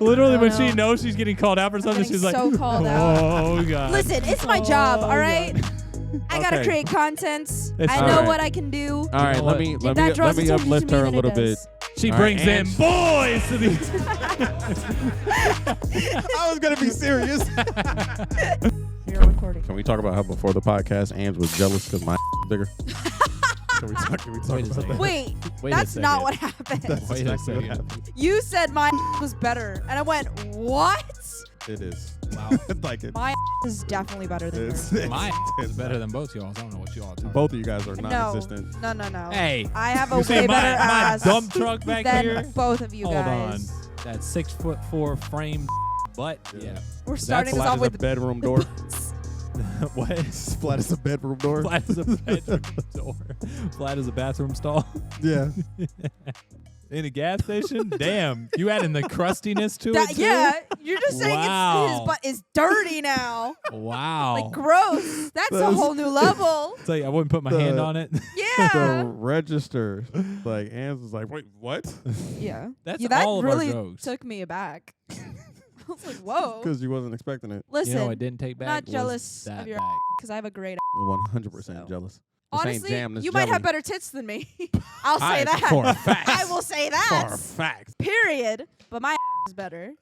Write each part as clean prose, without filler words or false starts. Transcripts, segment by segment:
Literally, when she knows she's getting called out for something, she's like, so called out. "Oh God." Listen, it's my job, all right? God. I gotta Okay. create content. It's I all know right. what I can do. All right, know let what? me If that draws attention to uplift me, her a then it little bit. does. She All brings right, in Ange. boys to these. I was gonna be serious. You're recording. Can we talk about how before the podcast, Ange was jealous because my was bigger? Can we talk Wait a about second. that? Wait, Wait a that's not second. what happened. That's Wait a exactly what second. happened. You said my was better, and I went, what? It is. Wow. Like it. My is definitely better than It's, yours. Mine it's is better than both y'all. I don't know what y'all are talking about. Both of you guys are non-existent. No. Hey, I have a you see way my, better my ass dump truck back than here? both of you Hold guys. on. That 6'4" frame butt. Yeah. We're So starting that's this off flat as a with bedroom door. What? It's flat as a bedroom door. Flat as a bedroom door. Flat as a bathroom stall. Yeah. In a gas station? Damn. You adding the crustiness to it too? yeah, you're just saying Wow. his butt is dirty now. Wow. Like gross. That's a That's- whole new level. Tell you, I wouldn't put my hand on it. Yeah. The register. Like, Ange was like, wait, what? Yeah. That's Yeah, that all of really our jokes. took me aback. I was like, whoa. Because you wasn't expecting it. Listen, You know, I didn't take back. not was jealous that of your back. because I have a great 100% So. jealous. This ain't Honestly, jam, this you might jelly. have better tits than me. I'll say I- that. for a fact. I will say that. For a fact. Period. But my is better.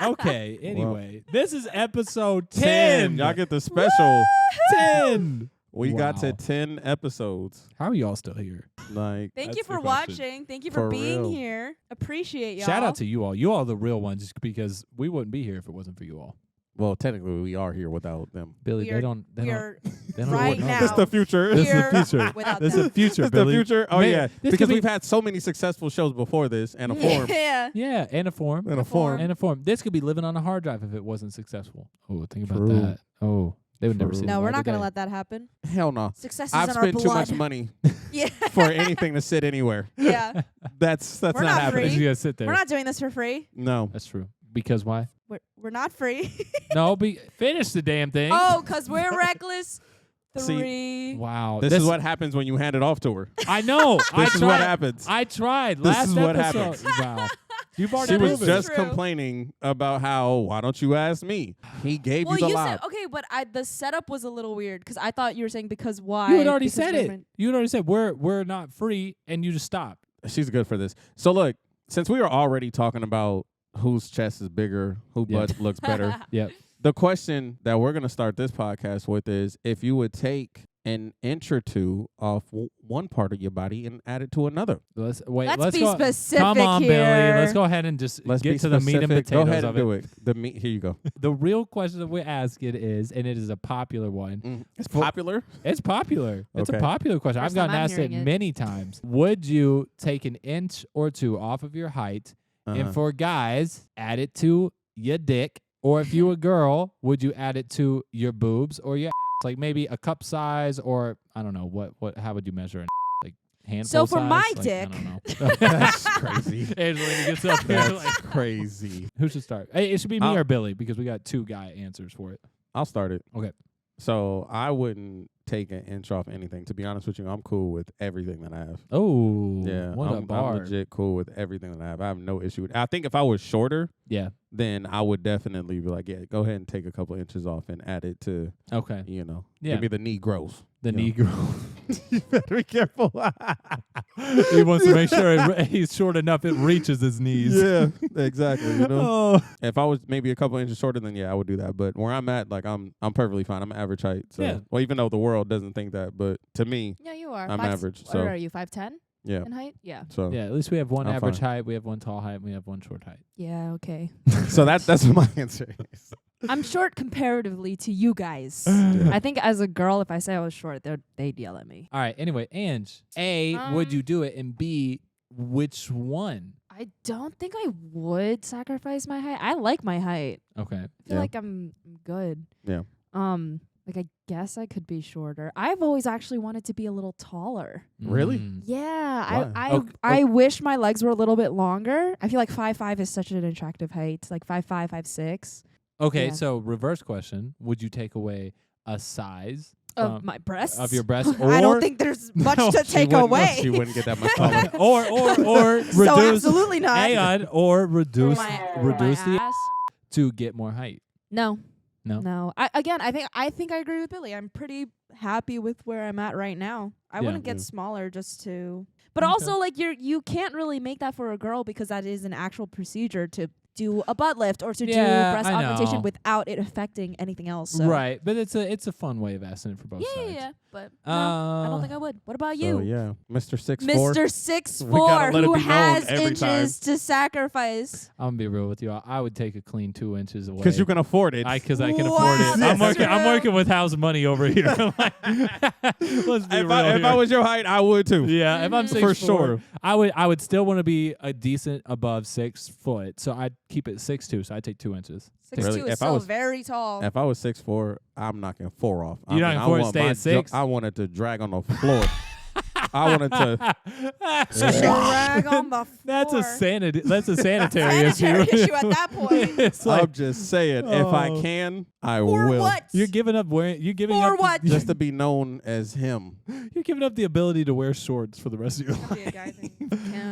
Okay, anyway. This is episode 10. Y'all get the special. 10. We got to Wow. 10 episodes. How are y'all still here? Like, Thank That's you for the question. watching. Thank you for For being real. here. Appreciate y'all. Shout out to you all. You all are the real ones because we wouldn't be here if it wasn't for you all. well, technically, we are here without them. Billy, We they are- don't. They we don't. are They don't right know. now. It's the future. This is here the future. without This is them. the future, It's Billy. the future. Oh, Man, yeah. this Because could be- we've had so many successful shows before this and a form. Yeah. Yeah, and a form. And a form. And a form. This could be living on a hard drive if it wasn't successful. Oh, think about True. that. Oh, they would never True. see No, the we're light not of gonna day. let that happen. Hell no. Success is I've in our spent too blood. much money Yeah. for anything to sit anywhere. Yeah. That's We're not not happening. free. You gotta sit there. We're not doing this for free. No. That's true. Because why? We're not free. No, finish the damn thing. Oh, because we're reckless. See, 3. Wow. This is what happens when you hand it off to her. I know. I This is tried. what happens. I tried. This Last is what episode. Wow. You've already She was proven just it. True. complaining about how, why don't you ask me? He gave Well, you the you lie. said okay, but the setup was a little weird because I thought you were saying because why? You had already Because said we're it. in- You had already said we're not free, and you just stopped. She's good for this. So look, since we were already talking about whose chest is bigger, who Yeah. butt looks better, Yep. the question that we're going to start this podcast with is if you would take an inch or two off one part of your body and add it to another. Let's Let's be go. specific Come on, here. Billy. Let's go ahead and just Let's get be to the meat and specific. potatoes Go ahead of and do it. The meat. Here you go. The real question that we're asking is, and it is a popular one. It's For- popular. It's popular. It's a Okay. popular question. I've First gotten time I'm asked it hearing it. many times. Would you take an inch or two off of your height, and for guys, add it to your dick? Or if you a girl, would you add it to your boobs or your ass? Like maybe a cup size, or I don't know what. How would you measure an like handful? So for size? my Like, dick- I don't know. That's crazy. Angelina gets up there. That's Like, crazy. who should start? Hey, it should be me I'll- or Billy because we got two guy answers for it. I'll start it. Okay. So I wouldn't take an inch off anything. To be honest with you, I'm cool with everything that I have. Oh, Yeah, what a I'm bar. legit cool with everything that I have. I have no issue with it. I think if I was shorter, Yeah. then I would definitely be like, yeah, go ahead and take a couple inches off and add it to, Okay. Yeah. Yeah. Give me the knee grows. The Yeah. Negro. You better be careful. He wants to make sure he's short enough it reaches his knees. Yeah, exactly. You know, Oh. if I was maybe a couple inches shorter, then yeah, I would do that. But where I'm at, like I'm perfectly fine. I'm average height. So, Yeah. well, even though the world doesn't think that, but to me, Yeah, you are. I'm average, What so- are you? 5'10" yeah. in height? Yeah. So Yeah, at least we have one I'm average fine. height, we have one tall height, and we have one short height. Yeah. Okay. so that's what my answer is. I'm short comparatively to you guys. Yeah. I think as a girl, if I say I was short, they'd yell at me. All right, anyway, Ange, A, would Um, you do it? And B, which one? I don't think I would sacrifice my height. I like my height. Okay. I feel Yeah. like I'm good. Yeah. Like I guess I could be shorter. I've always actually wanted to be a little taller. Really? Mm. Yeah, Why? I Ok- I wish my legs were a little bit longer. I feel like 5'5" is such an attractive height. Like 5'5", 5'6". Okay, Yeah. so reverse question. Would you take away a size Of my breasts. of your breasts, or I don't think there's much No, to she take wouldn't- away. She wouldn't get that much taller. or reduce. So absolutely not. Hang on, or reduce For reduce my the ass. to get more height. No. No? No. I think I agree with Billy. I'm pretty happy with where I'm at right now. I Yeah. wouldn't get Yeah. smaller just to. But Okay. also, like, you can't really make that for a girl because that is an actual procedure to do a butt lift or to do Yeah, breast I augmentation know. without it affecting anything else. So. Right, but it's a fun way of asking it for both Yeah, sides. yeah, yeah. But no, I don't Uh, think I would. What about So you? yeah, Mr. 6'4". Mr. 6'4", We gotta let it who be known has every inches to sacrifice. I'm gonna be real with you. I would take a clean 2 inches away. Because you can afford it. Because I can Wow, afford it. I'm that's working. I'm true. working with house money over here. Let's be if real I here. was your height, I would too. yeah, if I'm Mhm. 6'4", For sure. I would still want to be a decent above 6 foot. So I'd keep it 6'2". So I'd take 2 inches. 6'2" Really? is If I still was- very tall. If I was 6'4", I'm knocking 4 off. You're knocking 4 and stay at 6? I wanted to drag on the floor. I wanted to. Drag on the floor. That's a sanitary issue. Sanitary issue at that point. It's like I'm just saying, if I Oh. can, I For will. what? you're giving up wearing. You're giving For up what? Just to be known as him. You're giving up the ability to wear shorts for the rest of your Could be a guy thing.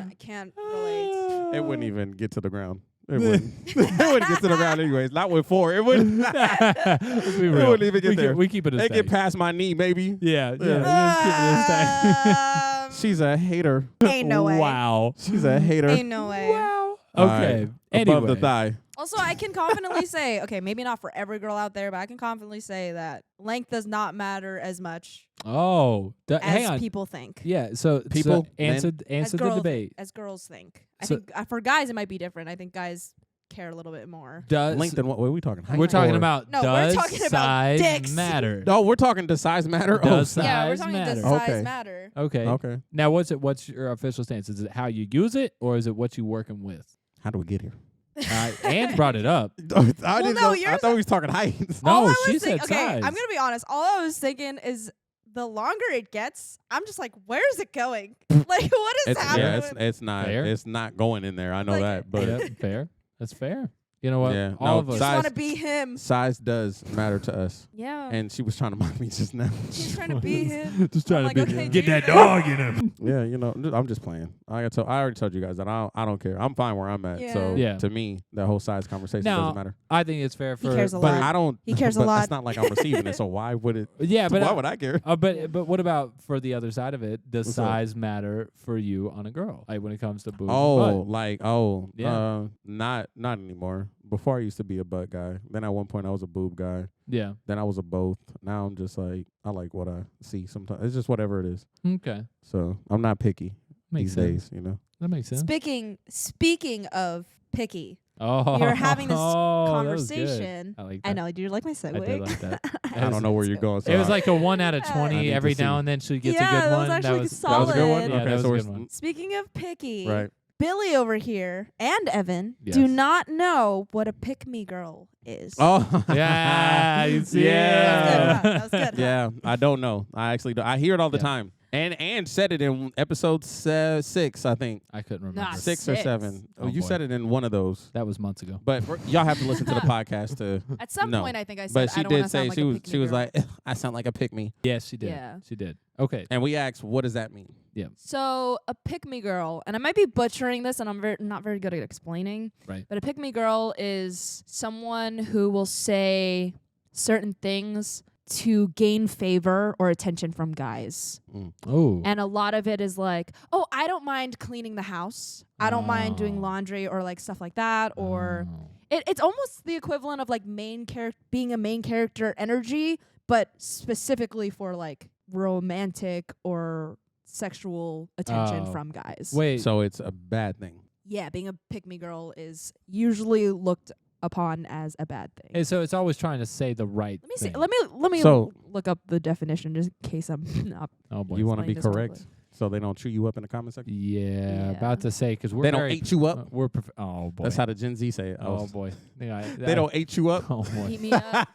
I can't relate. It wouldn't even get to the ground. It wouldn't. It wouldn't get to the ground anyways. Not with 4. It wouldn't. Let's be It real. wouldn't even get we there. We keep it a It stack. get past my knee, maybe. Yeah, Yeah. yeah. She's a hater. Ain't no way. Wow. She's a hater. Ain't no way. Wow. All Okay. right. Anyway. Above the thigh. Also, I can confidently say, okay, maybe not for every girl out there, but I can confidently say that length does not matter as much Oh, hang as on. people think. Yeah. So People, answer As the girls debate. As girls think. I So- think for guys it might be different. I think guys care a little bit more. Does Length and what are we talking? Height we're talking or- about No, we're does talking about size dicks. matter? No, we're talking does size matter? Does oh, size Yeah, we're talking matter? does size Okay. matter. Okay. okay. Now, what's your official stance? Is it how you use it, or is it what you working with? How do we get here? Anne brought it up. I Well, didn't no, know. I yours- thought we was talking height. No, All I was she said thinking, okay, size. I'm gonna be honest. All I was thinking is the longer it gets, I'm just like, where is it going? Like, what is It's, happening? yeah, it's not. Fair. It's not going in there. I know Like- that, but Yeah, fair. That's fair. You know what? Yeah, All no, of us. just size- want to be him. size does matter to us. Yeah. And she was trying to mock me just now. She's trying to be him. Just trying I'm to like, be okay, get do that that. dog in him. Yeah, you know, I'm just playing. I already told you guys that I don't care. I'm fine where I'm at. So Yeah. to me, that whole size conversation Now, doesn't matter. I think it's fair for. cares a But lot. I don't. He cares a but lot. It's not like I'm receiving it. So why would it? Yeah, but why would I care? but what about for the other side of it? Does What's up? size matter for you on a girl? Like when it comes to boobs. and Oh, butt? like Yeah. not anymore. Before I used to be a butt guy. Then at one point I was a boob guy. Yeah. Then I was a both. Now I'm just like I like what I see. Sometimes it's just whatever it is. Okay. So I'm not picky Makes these sense. days. You know. That makes sense. Speaking of picky Oh, you're having this that was good. conversation. I like that. I know. Do you like my segue? I did like that. I don't know where you're going. So It was I- like a 1 out of I 20 need every to now see. and then she gets Yeah, a good that one. was actually that was a good one. solid. Yeah, Okay, that was so a we're good one. Speaking of picky, right. Billy over here and Evan Yes. do not know what a pick-me girl is. Oh Yeah, you see Yeah. it. That was good. Huh? Yeah, I don't know. I actually do. I hear it all the Yeah. time. And said it in episode 6, I think. I couldn't remember. Nah, 6 or Six. 7. Oh, You boy. said it in one of those. That was months ago. But y'all have to listen to the podcast to. At some No. point, I think I said, But I she don't wanna did say sound like a pick-me she was girl. like, I sound like a pick me. Yes, she did. Yeah. She did. Okay. And we asked, what does that mean? So a pick-me girl, and I might be butchering this, and I'm not very good at explaining. Right. But a pick-me girl is someone who will say certain things to gain favor or attention from guys. Oh. And a lot of it is like, oh, I don't mind cleaning the house. I don't mind doing Oh. laundry or like stuff like that. Or Oh. it's almost the equivalent of like being a main character energy, but specifically for like romantic or sexual attention Oh. from guys. Wait. So it's a bad thing. Yeah, being a pick-me girl is usually looked upon as a bad thing. Hey, so it's always trying to say the right Let me see. thing. Let me So- look up the definition just in case I'm not. Oh, boy. You want to be explain this correct wrongly. so they don't chew you up in the comment section? Yeah, Yeah. about to say, because we're They don't very, eat you up? we're oh, boy. That's how the Gen Z say it. Oh, boy. Yeah, They don't eat you up? Oh, boy. Heat me up.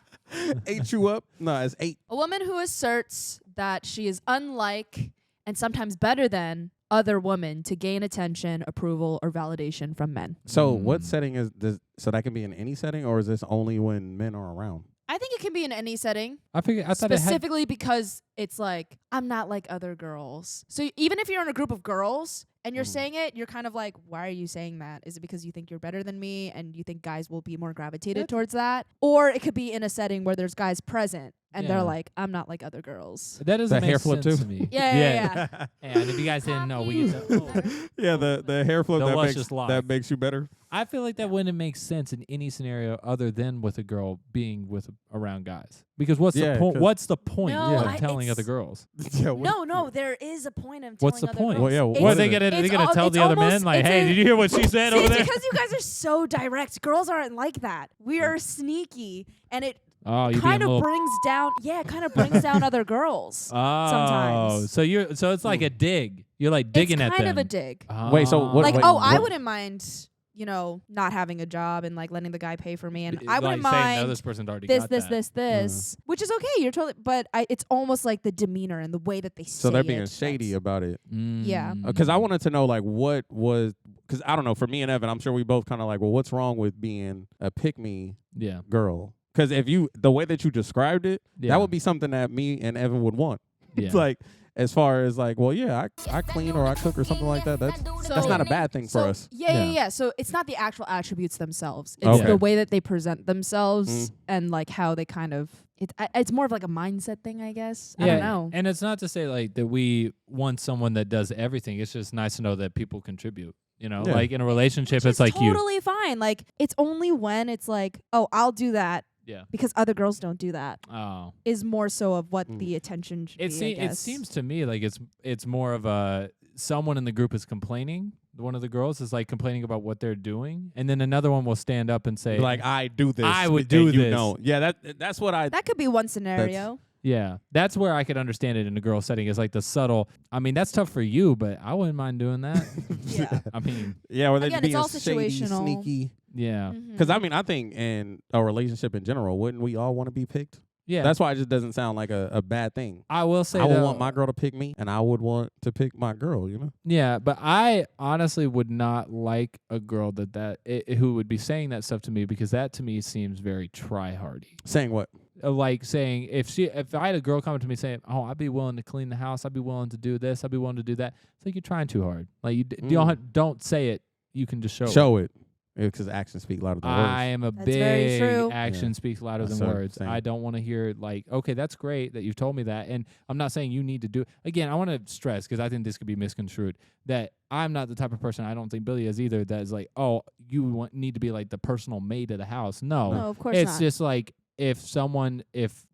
Ate you up? No, it's 8. A woman who asserts that she is unlike and sometimes better than other women to gain attention, approval, or validation from men. So what Mm. setting is this? So that can be in any setting, or is this only when men are around? I think it it can be in any setting. I thought it had. Specifically because it's like, I'm not like other girls. So even if you're in a group of girls and you're saying it, you're kind of like, why are you saying that? Is it because you think you're better than me and you think guys will be more gravitated towards that? Or it could be in a setting where there's guys present and they're like, I'm not like other girls. That doesn't The make hair flip sense too? to me. Yeah. And if you guys didn't know, we get to, Yeah, the hair flip The that luscious life. makes you better. I feel like that wouldn't make sense in any scenario other than with a girl being around guys. Because what's the point? 'cause- What's the point No, of I- telling it's- other girls? Yeah, No, there is a point of What's telling the other point? girls. Well, yeah, It's- what Are they is it? gonna It's tell it's the other men almost- like, it's hey, a- did you hear what she said See, over it's there? because you guys are so direct. Girls aren't like that. We are sneaky, and it Oh, you kind being a of little. brings down. Yeah, it kind of brings down other girls. Oh, sometimes. so it's like a dig. You're like digging it's at them. kind of a dig. Wait, so what- Like, wait, I what- wouldn't mind, not having a job and like letting the guy pay for me, and I like wouldn't saying, no, mind this person's already this, got this, that. this, which is okay. You're totally, but it's almost like the demeanor and the way that they say So they're being it shady that's- about it. Yeah. Because I wanted to know, like, what was... Because I don't know, for me and Evan, I'm sure we both kind of like, well, what's wrong with being a pick-me Yeah. girl? Because the way that you described it, Yeah. that would be something that me and Evan would want. Yeah. It's like, as far as like, well, yeah, I clean or I cook or something like that. That's not a bad thing for us. Yeah. So it's not the actual attributes themselves. It's Okay. the way that they present themselves Mm. and like how they kind of. It's more of like a mindset thing, I guess. I don't know. And it's not to say like that we want someone that does everything. It's just nice to know that people contribute. You know, Yeah. like in a relationship, Which it's is like totally fine. Like it's only when it's like, oh, I'll do that Yeah. because other girls don't do that. Oh. Is more so of what Mm. the attention should It be. I it guess. seems to me like it's more of a someone in the group is complaining. One of the girls is like complaining about what they're doing, and then another one will stand up and say, Like, I do this. I would and do you this. know. Yeah, that's what I... That could be one scenario. Yeah, that's where I could understand it in a girl setting. Is like the subtle. I mean, that's tough for you, but I wouldn't mind doing that. Yeah. I mean, Yeah, where they Again, being it's all shady, situational. sneaky. yeah, Mhm. Because, I mean, I think in a relationship in general, wouldn't we all want to be picked? yeah. That's why it just doesn't sound like a bad thing. I will say I would though, want my girl to pick me, and I would want to pick my girl, you know? Yeah, but I honestly would not like a girl who would be saying that stuff to me, because that to me seems very try-hardy. Saying what? Like saying if I had a girl come to me saying, "Oh, I'd be willing to clean the house, I'd be willing to do this, I'd be willing to do that," it's like you're trying too hard. Like you don't say it. You can just show it. It. Because actions speak louder than I words. am a That's very big true. action Yeah. speaks louder than So, words. same. I don't want to hear like, okay, that's great that you've told me that, and I'm not saying you need to do. Again, I want to stress, because I think this could be misconstrued, that I'm not the type of person. I don't think Billy is either. That is like, oh, you need to be like the personal maid of the house. No, No, of course it's not. just like if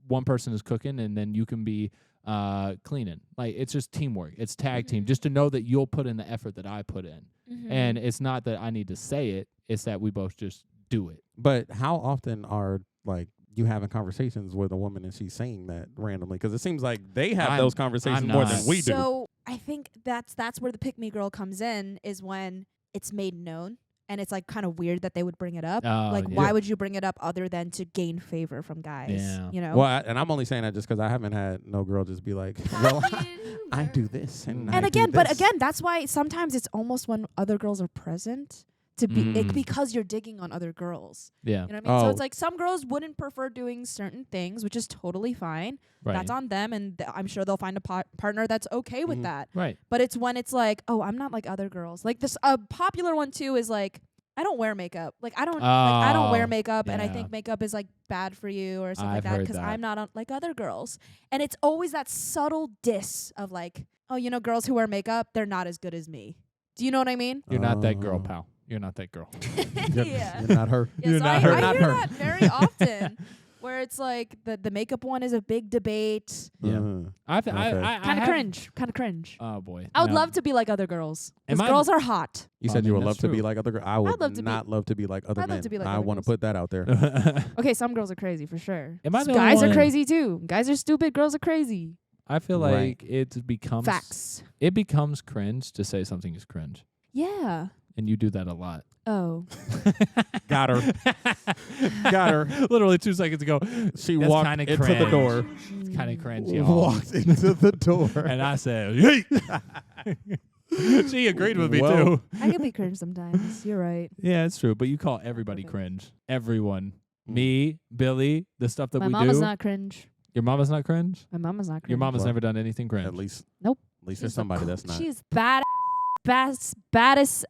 one person is cooking and then you can be cleaning. Like it's just teamwork. It's tag team. Mhm. Just to know that you'll put in the effort that I put in. Mhm. And it's not that I need to say it, it's that we both just do it. But how often are, like, you having conversations with a woman and she's saying that randomly? Because it seems like they have I'm- those conversations I'm more not. than we do. So I think that's where the pick me girl comes in, is when it's made known. And it's like kind of weird that they would bring it up. Oh, Like, yeah. why would you bring it up other than to gain favor from guys? Yeah. You know? Well, and I'm only saying that just because I haven't had no girl just be like, well, I do this and I And do again, but this. again, that's why sometimes it's almost when other girls are present to be Mm. because you're digging on other girls. Yeah. You know what I mean? So Oh. it's like some girls wouldn't prefer doing certain things, which is totally fine. Right. That's on them, and I'm sure they'll find a partner that's okay with Mhm. that. Right. But it's when it's like, oh, I'm not like other girls. Like this, a popular one too is like, I don't wear makeup. Like I don't wear Oh, makeup, and I yeah. think makeup is like bad for you or something I've like that heard because that. I'm not like other girls. And it's always that subtle diss of like, oh, girls who wear makeup, they're not as good as me. Do you know what I mean? You're not that girl, Oh. pal. You're not that girl. You're, Yeah. you're not her. Yeah, You're so not I, her. I Not hear her. that very often, where it's like the makeup one is a big debate. Yeah. Uh-huh. I Okay. Kind of have- cringe. Kind of cringe. Oh boy. I would No. love to be like other girls. Am Because I- girls are hot. You I said you mean, would love that's to be true. like other girls. I would love to be- not love to be like other I'd love men. to be like I other want to girls. put that out there. Okay, some girls are crazy for sure. Am I the Guys only are one- crazy too. Guys are stupid. Girls are crazy. I feel Right. like it becomes Facts. It becomes cringe to say something is cringe, Yeah. and you do that a lot. Oh. Got her. Got her. Literally 2 seconds ago, She That's walked kinda into the cringe. door. it's kind of cringe, y'all. Walked into the door. And I said, "Hey." She agreed with me Well. too. I can be cringe sometimes. You're right. Yeah, it's true. But you call everybody Okay. cringe. Everyone. Me, Billy, the stuff that My we mama's do. not cringe. Your mama's not cringe? My mama's not cringe. Your mama's Well, never done anything cringe. At least. Nope. At least She's there's the somebody cool- that's not. She's baddest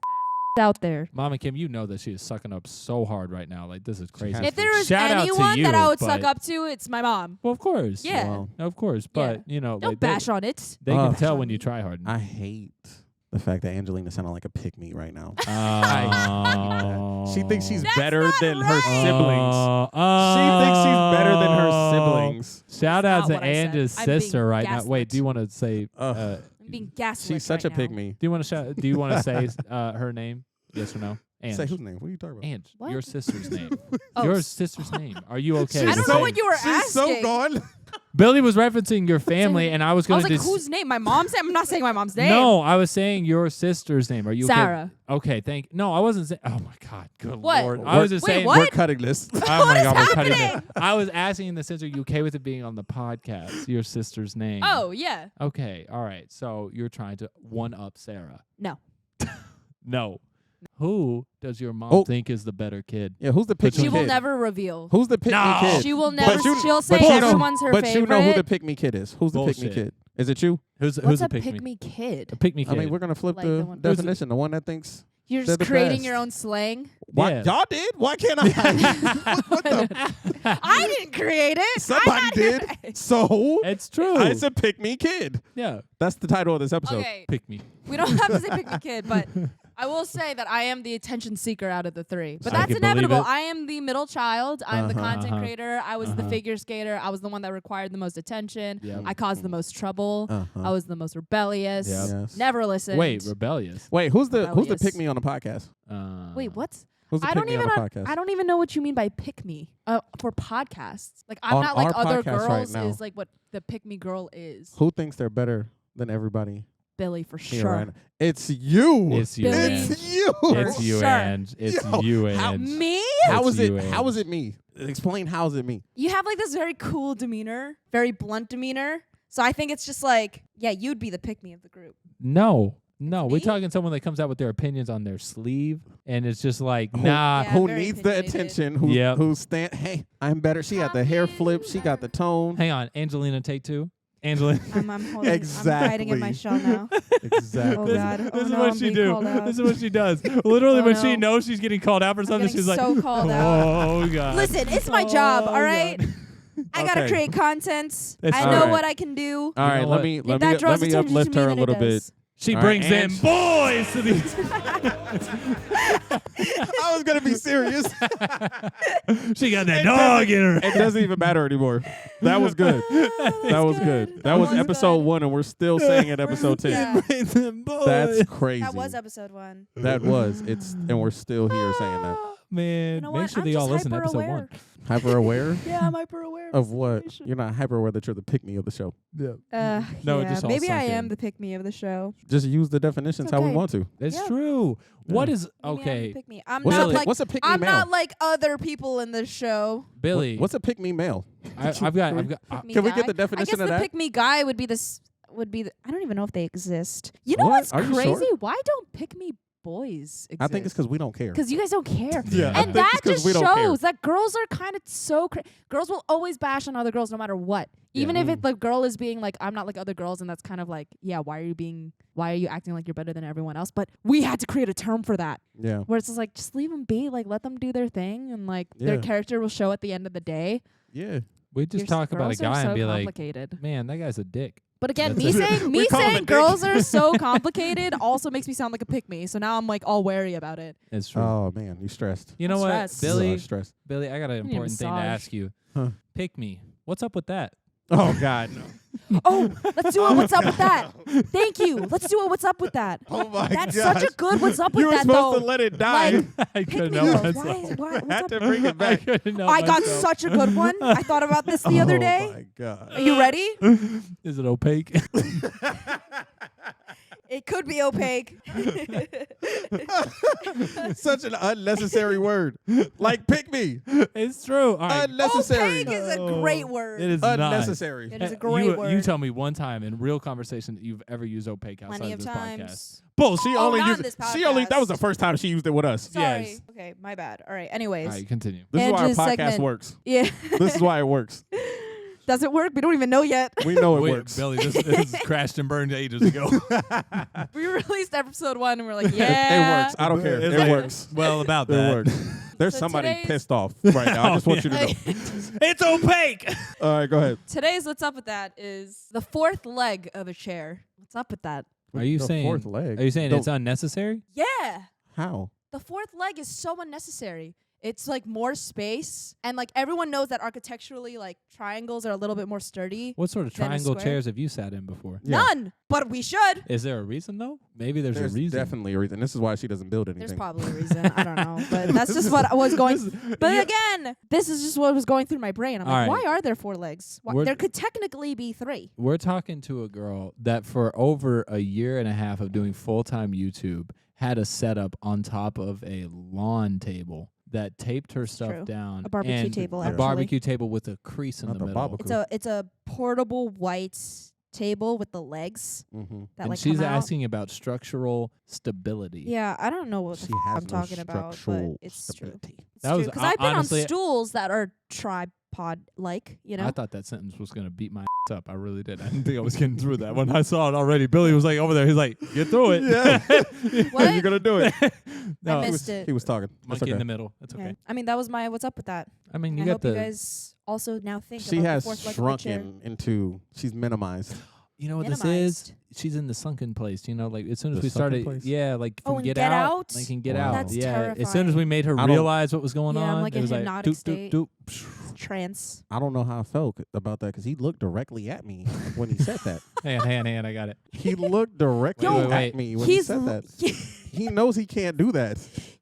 out there. Mama Kim, you know that she is sucking up so hard right now. Like, this is crazy. has If there was Shout out to anyone that you, I would but- suck up to, it's my mom. Well, of course. Yeah. Well, Of course. But, you know, Don't like bash on it. they can Ugh. tell when you try hard. I hate the fact that Angelina sounded like a pick-me right now. Oh. She thinks she's That's better not than her right. siblings. She thinks she's better than her siblings. Shout That's out not to what I said. Ange's I'm being sister right now. Wait, gaslit. do you want to say? Ugh. I'm being gaslit. She's such right a now. pick-me. Do you want to? Do you want to say her name? Yes or no? Ange. Say whose name? What are you talking about? Ange, What? your sister's name. Oh, Your sister's name. Are you okay? I with don't know saying- what you were She's so asking. gone. Billy was referencing your family, and I was I going was to like, whose name? My mom's name? I'm not saying my mom's name. No, I was saying your sister's name. Are you Sarah. okay? Thank. No, I wasn't saying. Oh my God, good What? Lord! I was just Wait, saying. what? We're cutting this. Oh my God, we're cutting happening? it. I was asking in the sense, are you okay with it being on the podcast? Your sister's name. Oh, yeah. Okay. All right. So you're trying to one up Sarah. No. No. Who does your mom Oh. think is the better kid? Yeah, who's the pick-me She kid? will never reveal. Who's the pick-me No. kid? She will never. you- She'll say but you know- everyone's her but favorite. you know who the pick-me kid is. Who's the pick-me Bullshit. kid? Is it you? Who's What's a a pick me kid? A pick me kid. I mean, we're gonna flip Like the the one- definition. The one that thinks. You're They're just the creating best. your own slang. Why Yeah. y'all did? Why can't I? what the? I didn't create it. Somebody I'm not did. here- So It's true. it's a pick-me kid. yeah. That's the title of this episode. Okay, Pick me. we don't have to say pick me kid, but I will say that I am the attention seeker out of the three. But I that's can believe inevitable. it. I am the middle child. I'm the content Uh-huh. creator. I was the Uh-huh. figure skater. I was the one that required the most attention. Yep. I caused the most trouble. Uh-huh. I was the most rebellious. Yep. Yes. Never listened. Wait, rebellious. Wait, who's the Rebellious. pick-me on the podcast? Wait, what? Who's the I don't pick-me on even. the podcast? I don't even know what you mean by pick me for podcasts. Like I'm On not like our other podcast right girls. now. Is like what the pick me girl is. Who thinks they're better than everybody Billy for here sure. right now? It's you. It's you, Billy. Ange. It's you. It's you, Sure. Ange. It's Yo, you, how- Ange. Me? How It's is it? you, How Ange. is it me? Explain how's it me? You have like this very cool demeanor, very blunt demeanor. So I think it's just like, yeah, you'd be the pick me of the group. No. No, we're Me? talking someone that comes out with their opinions on their sleeve, and it's just like, Who- nah. Yeah, Who very needs the opinionated. attention? Who Yep. who stand? Hey, I'm better. She got the hair flip. She got the tone. Hang on, Angelina, take two. Angelina. I'm holding. Exactly. I'm fighting in my shell now. Exactly. Oh God. This Oh is no, what I'm she being do. called out. This is what she does. Literally, Oh, when she no. knows she's getting called out for I'm something, getting she's like, so called out. "Oh God." Listen, it's my job. Oh, All right. God. I gotta Okay. create content. That's I all know right. what I can do. All right, know let what? me If let that me draws let me attention uplift to me, her a then it little bit. does. She All right, brings in Ange. boys to these. I was gonna be serious. She got that dog in her. It doesn't even matter anymore. That was good. That was good. That was episode 1, and we're still saying it episode 10. Yeah. Brings in boys. That's crazy. That was episode 1. That was. It's and we're still here saying that. Man, You know make what? sure I'm they all just listen to episode hyper-aware. 1. Hyper aware Yeah, I'm hyper aware of what? You're not hyper aware that you're the pick me of the show. Yeah. yeah, No, it just all maybe I sunk am in. the pick me of the show. Just use the definitions It's how we okay. want to. That's Yeah. true. What Yeah. is Maybe I'm the okay, pick me. I'm What's not a like what's a pick me I'm male? not like other people in this show. Billy? What's a pick me male? I've got. Pick me Can we guy. get the I definition guess of the that? pick me guy would be this. Would be. I don't even know if they exist. You know What? what's Are you crazy? sure? Why don't pick me boys exist? I think it's because we don't care. because you guys don't care. Yeah, I And think that it's 'cause just we don't care. shows that girls are kind of so. Girls will always bash on other girls no matter what. Even if it, the girl is being like, I'm not like other girls, and that's kind of like, yeah, why are you acting like you're better than everyone else? But we had to create a term for that, Yeah. where it's just like, just leave them be, like let them do their thing, and like their Yeah. character will show at the end of the day. Yeah. We just Your talk about a girls are guy so and be like, complicated. man, that guy's a dick. But again, That's me it. saying We call him a dick. girls are so complicated also makes me sound like a pick me. So now I'm like all wary about it. It's true. Oh man, you stressed. You know I'm what, stressed. Billy? You are stressed. Billy, I got an need a important thing to massage. ask you. Huh. Pick me. What's up with that? Oh God, no. Oh, let's do it. What's up with that? Thank you. Let's do it. What's up with that? Oh my That's gosh. such a good. What's up with You were that supposed though? to let it die. Like, I pick couldn't me help girls. myself. What's Had up? to bring it I back. couldn't help I got myself. such a good one. I thought about this the other day. Oh my God. Are you ready? Is it opaque? It could be opaque. Such an unnecessary word. Like pick me. It's true. All right. Unnecessary. Opaque is a great word. It is Unnecessary. It is a You- great word. You tell me one time in real conversation that you've ever used opaque outside Plenty of of this times. podcast. Bull, she only not used on this she only that was the podcast. first time she used it with us. Sorry. Yes. Okay, my bad. All right. Anyways. All right, continue. This is why our Angie's podcast segment. works. Yeah. This is why it works. Does it work? We don't even know yet. We know it Wait, works. Billy, this crashed and burned ages ago. We released episode 1 and we're like, yeah. It works. I don't care. It's It like- works. Well, about It that. works. There's So somebody today's- pissed off right now. I just want you to know. It's opaque. All right, go ahead. Today's What's Up With That is the fourth leg of a chair. What's up with that? Are you The saying? fourth leg? Are you saying Don't- it's unnecessary? Yeah. How? The fourth leg is so unnecessary. It's like more space. And like everyone knows that architecturally, like triangles are a little bit more sturdy. What sort of Then a triangle square? chairs have you sat in before? Yeah. None. But we should. Is there a reason though? Maybe there's There's a reason. definitely a reason. This is why she doesn't build anything. There's probably a reason. I don't know. But that's just what was going. But Yeah. again, this is just what was going through my brain. I'm like, All right. why are there 4 legs? Why? We're- There could technically be 3. We're talking to a girl that for over a year and a half of doing full-time YouTube had a setup on top of a lawn table that taped her stuff true. down. A barbecue and table, A actually. barbecue table with a crease in Not the the middle. barbecue. It's a portable white table with the legs Mm-hmm. that And like she's come out. asking about structural stability. Yeah, I don't know what the She f- has I'm no talking about, but structural it's true. stability. It's That true was because I've been honestly- on stools that are tripod-like. You know, I thought that sentence was going to beat my ass up. I really did. I didn't think I was getting through that. When I saw it already, Billy was like over there. He's like, get through it. Yeah. What? You're gonna do it. No, I He missed was, it. he was talking. That's monkey in okay. the middle. That's Yeah. okay. I mean, that was my what's up with that. I mean, And you I got hope the. you guys also now think She about the has fourth leg of the chair. shrunken into. She's minimized. You know what this Minimized. is? She's in the sunken place. You know, like as soon as The we sunken started, place? yeah, like Oh, from and Get Get Out, Out? like can Get Wow. Out. That's Yeah, as soon as we made her I don't- realize what was going Yeah, I'm on, like it in was like hypnotic doop, state. doop, Trance. I don't know how I felt about that because he looked directly at me when he said that. doop. Hand, I got it. He looked directly Wait, at wait. me when he He's said that. l- He knows he can't do that.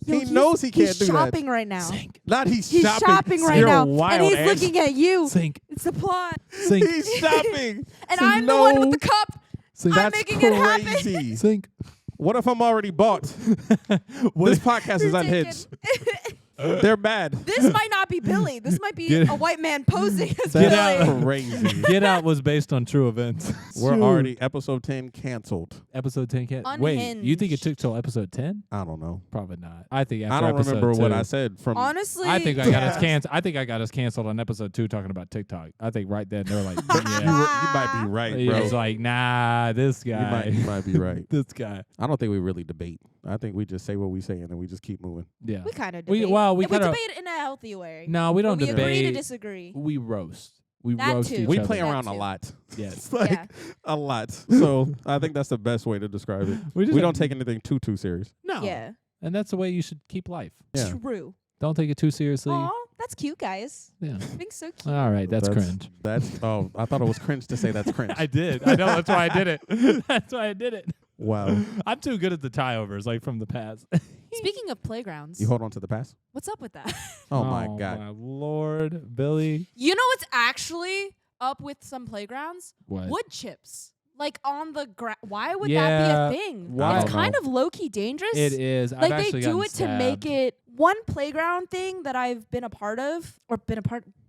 Yo, He knows he can't he's do that. shopping right now. Sink, Not he's He's shopping right You're now, wild, and he's Ange. looking at you. sink, It's the plot, sink, He's shopping. and So I'm the one with no- the cup. sink, I'm That's making it happen. crazy. sink. What if I'm already bought? This podcast is You're unhinged. taken. They're bad. This might not be Billy. This might be Get- a white man posing as Get Billy. out. Crazy. Get Out was based on true events. We're already episode 10 canceled. Episode 10 can't. Wait, you think it Unhinged. took till episode 10? I don't know. Probably not. I think after I don't episode remember what 2 I said from. Honestly, I think I got us yeah. canceled. I think I got us canceled on episode 2 talking about TikTok. I think right then they were like, You yeah. might be right, He bro. was like, nah, this guy. You might be right. This guy. I don't think we really debate. I think we just say what we say and then we just keep moving. Yeah. We kind of We- debate. well, we And we kinda- debate in a healthy way. No, we don't we agree to debate. disagree. We roast. We That roast too. each We other. play That around a too. lot. Yes. It's like Yeah. a lot. So I think that's the best way to describe it. We We don't take anything too serious. No. Yeah. And that's the way you should keep life. Yeah. True. Don't take it too seriously. Aw, that's cute, guys. Yeah. Being so cute. All right, that's cringe. That's I thought it was cringe to say that's cringe. I did. I know. That's why I did it. That's why I did it. Wow. I'm too good at the tie overs, like from the past. Speaking of playgrounds, You hold on to the past? what's up with that? Oh my god. my Lord, Billy. You know what's actually up with some playgrounds? What? Wood chips. Like on the ground. Why would Yeah, that be a thing? why- It's I don't kind know. of low-key dangerous. It is. I've Like they actually do gotten it to make stabbed. it one playground thing that I've been a part of or been a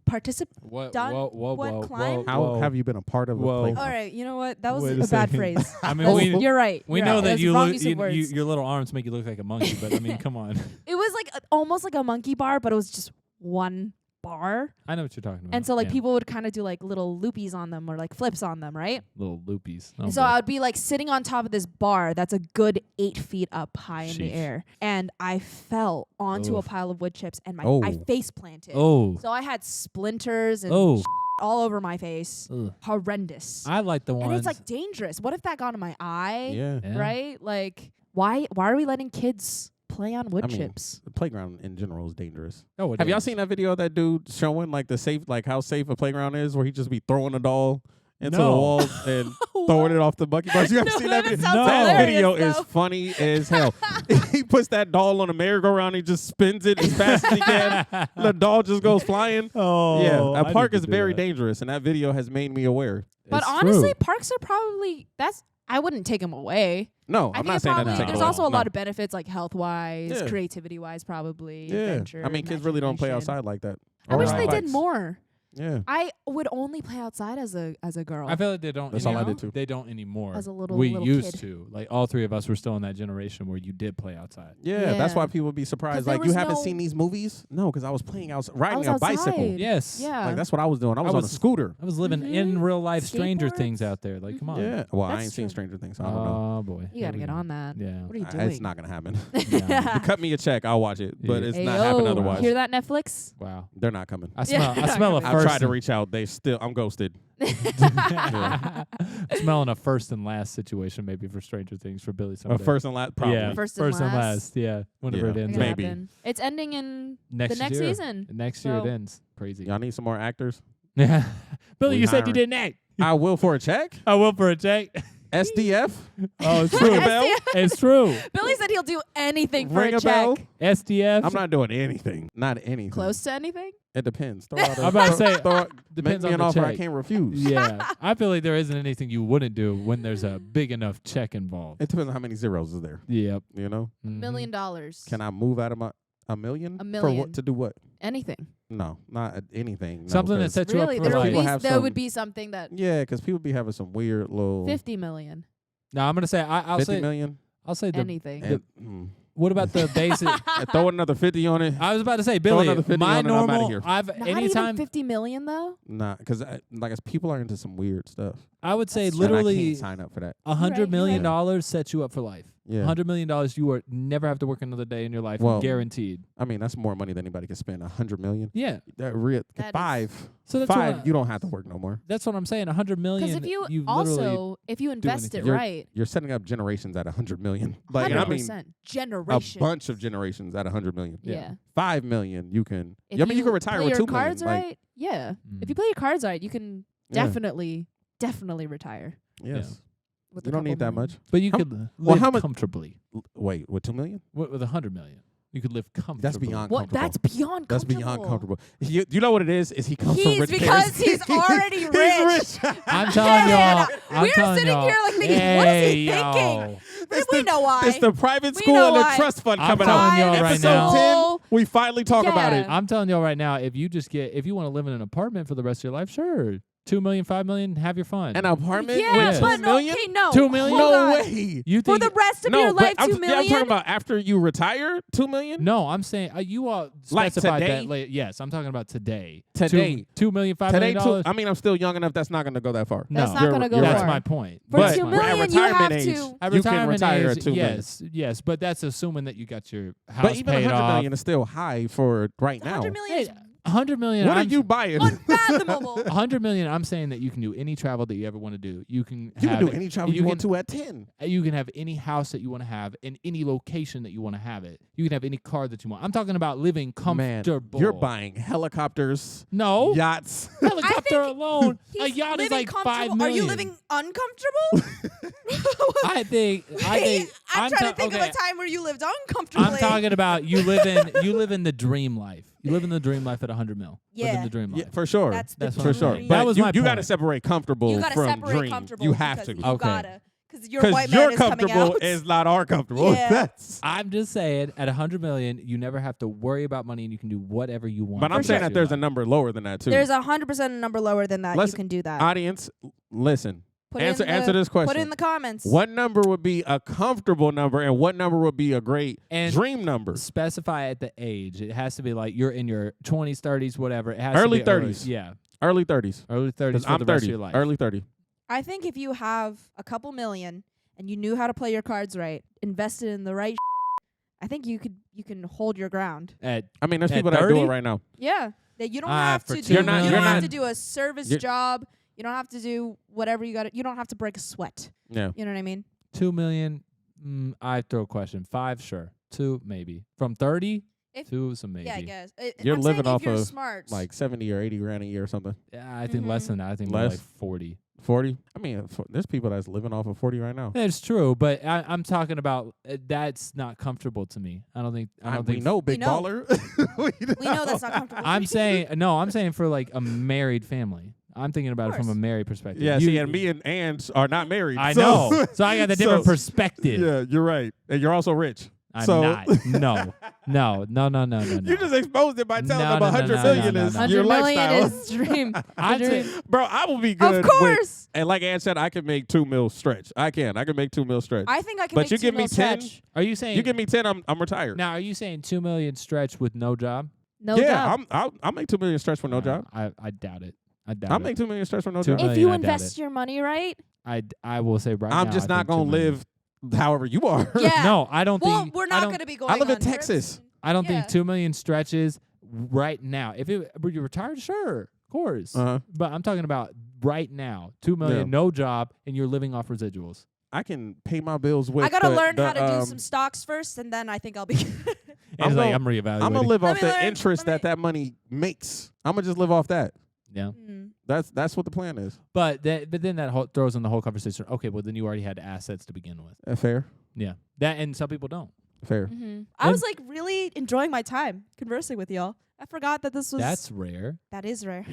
participant. What? done, Whoa, whoa, what, whoa, climb? whoa, How whoa. have you been a part of Whoa. a playground? All right, you know what? That was Wait a a bad second. phrase. I mean, That's- we you're right. we you're know right. that That's you wrong look. use of words. Your little arms make you look like a monkey, but I mean, come on. It was like almost like a monkey bar, but it was just one bar. I know what you're talking about. And so like yeah. people would kind of do like little loopies on them or like flips on them, right? little loopies. Oh, And so boy. I would be like sitting on top of this bar that's a good 8 feet up high in the Sheesh. air. And I fell onto a Oof. pile of wood chips and I Oh. face planted. Oh. So I had splinters and Oh. all over my face. Ugh. Horrendous. I like the ones. And it's like dangerous. What if that got in my eye? Yeah. Yeah. Right? Like why are we letting kids play on wood I mean, chips? The playground in general is dangerous. Oh, it Have y'all is. seen that video of that dude showing like the safe, like how safe a playground is, where he just be throwing a doll into the No. walls and throwing it off the monkey bars? You ever No, seen that that video? sounds That hilarious, video is though. funny as hell. He puts that doll on a merry-go-round. He just spins it as fast as he can. The doll just goes flying. Oh. Yeah, a I park need is to do very that. dangerous, and that video has made me aware. But It's honestly, true. parks are probably I wouldn't take him away. No, I I'm think not it saying that. probably, to take there's away. also a No. lot of benefits like health-wise, Yeah. creativity-wise, probably. Yeah, Adventure, I mean, kids really don't play imagination. outside like that. I Or wish ride they did bikes. more. Yeah, I would only play outside as a girl. I feel like they don't. that's all I anymore. did too. They don't anymore. As a little- we little used kid. to. Like all three of us were still in that generation where you did play outside. Yeah, that's why Yeah. people be surprised. 'Cause there Like, you was haven't no- seen these movies? No, because I was playing riding was a bicycle. outside. Yes. Yeah. Like, that's what I was doing. I was on a was- scooter. I was living Mhm. in real life Stranger Skateboards. Things out there. Like, come on. Yeah. Well, I That's ain't seen true. Stranger Things, so I don't know. Oh boy. You gotta get on that. Yeah. What are you doing? It's not gonna happen. Yeah. Cut me a check, I'll watch it. But Yeah. it's Hey, not happening yo, otherwise. Hear that, Netflix? Wow. They're not coming. I smell. Yeah. I smell a I've I've first. tried to reach out. I'm ghosted. Smelling a first and last situation maybe for Stranger Things for Billy A someday. first and last, probably. Yeah. First and last. Yeah. Whenever Yeah. it ends. Gonna Maybe. happen. It's ending in Next the next year. season. Next year it So- ends. Crazy. Y'all need some more actors? Yeah. Billy, We you said you hiring. didn't act. I will for a check. I will for a check. SDF. Oh, it's Ring a true. bell. It's true. Billy said he'll do anything for Ring a a bell. check. SDF. I'm not doing anything. Not anything. Close to anything? It depends. Throw out I'm about to say, make depends me on an the offer I check. can't refuse. Yeah. I feel like there isn't anything you wouldn't do when there's a big enough check involved. It depends on how many zeros is there. Yep. You know? Mhm. $1 million. Can I move out of a million? A For million. what? To do what? Anything. No, not anything. No, Something that 'cause- sets you Really? up There for would, people life. have there some- would be something that Yeah, because people be having some weird little 50 million. No, I'm gonna say I'll 50 say million. I'll say the. Anything. And, What about the basic? and throw another 50 on it. I was about to say, Throw Billy. another 50 My on it, I'm outta normal. here. I've Not anytime. even 50 million though. Nah, because people are into some weird stuff. I would say That's true. And I literally can't sign up for that. $100 You're million right. dollars sets you up for life. Yeah. $100 million, you are never have to work another day in your life, Well- guaranteed. I mean, that's more money than anybody can spend. 100 million. Yeah. That is- Five. So that's Five. what you don't have to work no more. that's what I'm saying. $100 million. Because if you literally also, if you invest it anything. right, You're setting up generations at 100 million. Like, and I mean, 100% a generation. bunch of generations at 100 million. Yeah. 5 million, you can. If I mean, you can retire play with your 2 million. cards Like, right, yeah. Mm. If you play your cards right, you can yeah. definitely retire. Yes. With You a don't need couple that million. much. But you How- could well, live how much- comfortably Wait, with 2 million? with $100 million. You could live comfortably. That's beyond What? comfortable. That's beyond That's comfortable. beyond comfortable. You know what it is? Is he comes from He's rich because parents. he's already He's rich. rich. I'm telling y'all. I'm We're telling sitting y'all, here like thinking, what is he hey, thinking? yo. It's we the- know why. It's the private We school know and the why. trust fund I'm coming telling out. y'all right Episode now. 10, we finally talk about it. Yeah. I'm telling y'all right now, if you want to live in an apartment for the rest of your life, sure. 2 million, 5 million, have your fun. An apartment yeah, with but 2 no, million? okay, no. 2 million? Hold No on. way. you For think the rest of No, your but life, I'm 2 million. talking about after you retire, 2 million? No, I'm saying you all Like specified today? that late. Yes, I'm talking about today. Today. 2 million, $5 Today, million. I mean, I'm still young enough. That's not going to go that far. No, That's not gonna go That's far. my point. For But 2 at million, you retirement have age, to. At you can retirement retire age, at 2 million. yes, but that's assuming that you got your house But even paid 100 off. million is still high for right now. 100 million is 100 million. What are I'm- you buying? unfathomable. 100 million. I'm saying that you can do any travel that you ever want to do. You can You have can do any travel you want can- to at 10. You can have any house that you want to have in any location that you want to have it. You can have any car that you want. I'm talking about living Man, comfortable. you're buying helicopters, no yachts. helicopter think alone. A He's yacht is living like $5 comfortable. million. Are you living uncomfortable? I think. I'm trying to think okay, of a time where you lived uncomfortably. I'm talking about you live in the dream life. You live in the dream life at 100 mil. Live in Yeah. the dream life. Yeah, for sure. That's the That's what for I'm sure. saying. But That was you, my you got to point. separate comfortable You gotta from separate dream. comfortable. You have because to. You Okay. gotta. Because your Because white man you're is coming comfortable out. is not our comfortable. Yeah. That's. I'm just saying, at 100 million, you never have to worry about money, and you can do whatever you want. But I'm for saying the that rest there's a of your life. number lower than that too. There's 100% a number lower than that. Let's- You can do that. Audience, listen. Put it Answer in the- answer this question. Put it in the comments. What number would be a comfortable number, and what number would be a great And dream number? Specify at the age. It has to be like you're in your 20s, 30s, whatever. It has Early to be 30s. Yeah, Early 30s. early 30s Because for I'm the rest 30. of your life. Early 30. I think if you have a couple million and you knew how to play your cards right, invested in the right, I think you can hold your ground. At I mean, there's At people that do 30? it right now. Yeah, that you don't Ah, have for to two do. You're not- you you're don't have not- to do a service you're- job. You don't have to do whatever you got to. You don't have to break a sweat. Yeah. You know what I mean? 2 million, I throw a question. 5, sure. 2, maybe. From 30, If- 2, some maybe. Yeah, I guess. You're I'm living saying off if you're of, smart. Like 70 or 80 grand a year or something. Yeah, I think less than that. I think more Less? like 40. 40. I mean, there's people that's living off of 40 right now. That's true, but I'm talking about that's not comfortable to me. I don't think. I don't we think. know, big know. baller. we know that's not comfortable. I'm saying no. I'm saying for like a married family. I'm thinking about it from a married perspective. Yeah, see, and me and Ange are not married. I so know. So I got the different perspective. Yeah, you're right. And you're also rich. I'm so not. No. You just exposed it by telling them No, 100 million is your 100 million lifestyle. is dream. I'd The say- dream. Bro, I will be good. Of course. And like Ann said, I can make 2 mil stretch. I can make 2 mil stretch. I think I can But make you 2 give me mil 10? stretch. Are you saying You give me 10, I'm retired. now? Are you saying 2 million stretch with no job? No yeah, job. I'll make 2 million stretch for no job. I doubt it. I'll make 2 million stretch for no 2 job. million. If you I doubt invest it. your money right. I will say right now. I'm just I not think 2 gonna million. live however you are. Yeah. No, I don't Well, think. we're I not don't- going to be going I live in on trips. Texas. I don't Yeah. think 2 million stretches right now. If it were you retired, sure, of course. Uh-huh. But I'm talking about right now. 2 million, Yeah. no job, and you're living off residuals. I can pay my bills with. I got to the- learn the, how to do some stocks first, and then I think I'll be good. And it's gonna- like I'm reevaluating. I'm gonna live Let off me the learn- interest let me- that money makes. I'm gonna just live off that. Yeah, That's what the plan is. but then that throws in the whole conversation. Okay, well then you already had assets to begin with. Fair. Yeah, that and some people don't. Fair. I was like really enjoying my time conversing with y'all. I forgot that this was. That's rare. That is rare.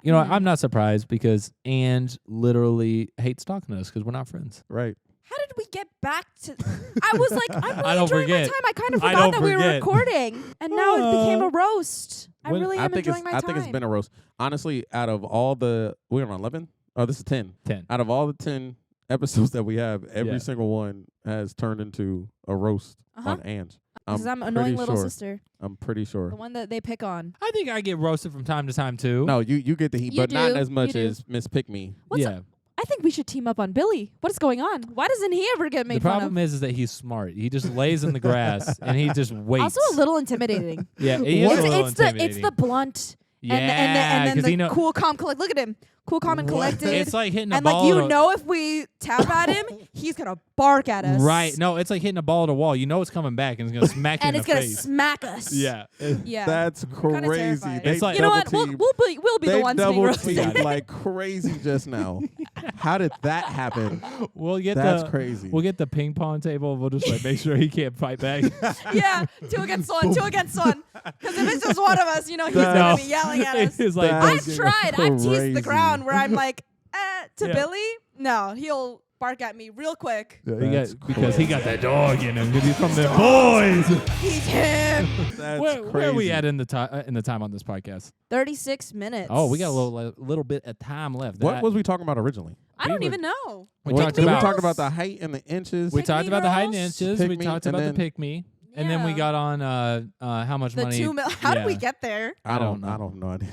You know, I'm not surprised because Ange literally hates talking to us because we're not friends. Right. How did we get back to? I was like, I'm really I don't enjoying forget. my time. I kind of I forgot don't that we were forget. recording, and now it became a roast. I When- really am enjoying my time. I think it's been a roast. Honestly, out of all the we're on 11. Oh, this is 10. 10. Out of all the 10 episodes that we have, every Yeah. single one has turned into a roast Uh-huh. on Ange. Because I'm pretty annoying little sure. sister, I'm pretty sure. the one that they pick on. I think I get roasted from time to time too. No, you get the heat, You but not do. as much You do. as Miss Pick Me. What's yeah. I think we should team up on Billy. What is going on? Why doesn't he ever get The made fun of? problem is that he's smart. He just lays in the grass and he just waits. Also a little intimidating. Yeah, he is a little It's intimidating. the blunt yeah, and then 'cause the he know cool, calm, collect. Look at him, cool, calm, and collected. it's like hitting a and ball. like at a- if we tap at him, he's gonna bark at us. Right? No, it's like hitting a ball at a wall. You know it's coming back and it's gonna smack you And in it's the gonna face. smack us. Yeah. Yeah. That's Kinda crazy. terrified. They It's like- You know what? double-teamed- We'll be the they ones being double roasted. teamed like crazy just now. How did that happen? We'll get That's the crazy. We'll get the ping pong table. We'll just like make sure he can't fight back. Yeah, 2 against 1, 2 against 1. Because if it's just one of us, he's No. gonna be yelling at us. It's like That's I've tried. I've teased crazy. the ground where I'm like, to Yeah. Billy, no, he'll bark at me real quick. That's because he got that dog in him. Because he's from the boys. He's him. That's Where are we crazy. at in the time on this podcast? 36 minutes. Oh, we got a little bit of time left. What was we talking about originally? I don't even know. We What- talked did we about talk about the height and the inches. we Pick talked me about the height and girls? inches. Pick We me, talked and about the then- pick me, and then we Yeah. got on how much The money. 2 mil. How did we yeah. get there? I don't have no idea.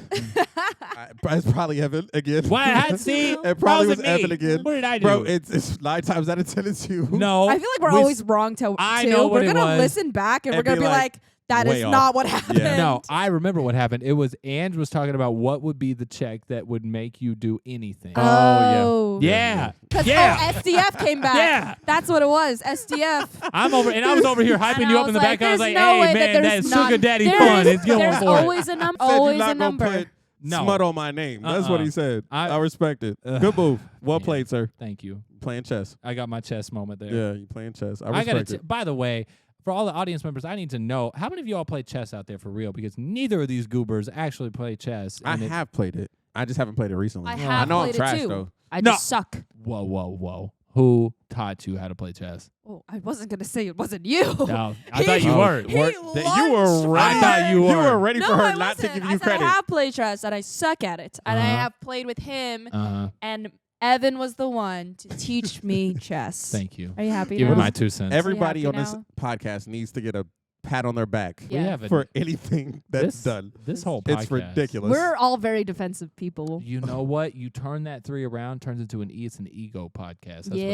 It's probably Evan again. What? See, It probably Why was it Evan me? again. What did I do? Bro, it's 9 times out of 10 it's you. no, I feel like we're we always wrong to I too. know what We're it gonna was. listen back and And we're gonna be be like, like, that is way off. not what happened. Yeah. No, I remember what happened. It was Ange was talking about what would be the check that would make you do anything. Oh. yeah. Because Yeah. SDF came back. Yeah. That's what it was. SDF. I was over here hyping And you I up in the was back. I was there's like, no hey way man, that that there's is not- sugar daddy there fun. is- It's going There's for always it. a number. Said you're Always not a gonna number. put No. smut on my name. That's what he said. I respect it. Good move. Well Yeah. played, sir. Thank you. Playing chess. I got my chess moment there. Yeah, you playing chess. I I got respect it. By the way, for all the audience members, I need to know how many of you all play chess out there for real? Because neither of these goobers actually play chess. I and it- have played it. I just haven't played it recently. I have know I'm played it trash too. though. I No. just suck. Whoa. Who taught you how to play chess? Oh, I wasn't gonna say it wasn't you. No, I He- thought you Oh, were. He That you were lunged ready. I thought you You were. were ready No, for her I not to wasn't. give I you said credit. I have played chess and I suck at it, and I Uh-huh. have played with him. Uh-huh. And Evan was the one to teach me chess. Thank you. Are you happy? Give now? me my 2 cents. Everybody happy on this now? podcast needs to get a pat on their back Yeah. We have a, for anything that's this, done. This whole podcast. It's ridiculous. We're all very defensive people. You know what? You turn that 3 around, turns into it's an ego podcast. That's Yeah.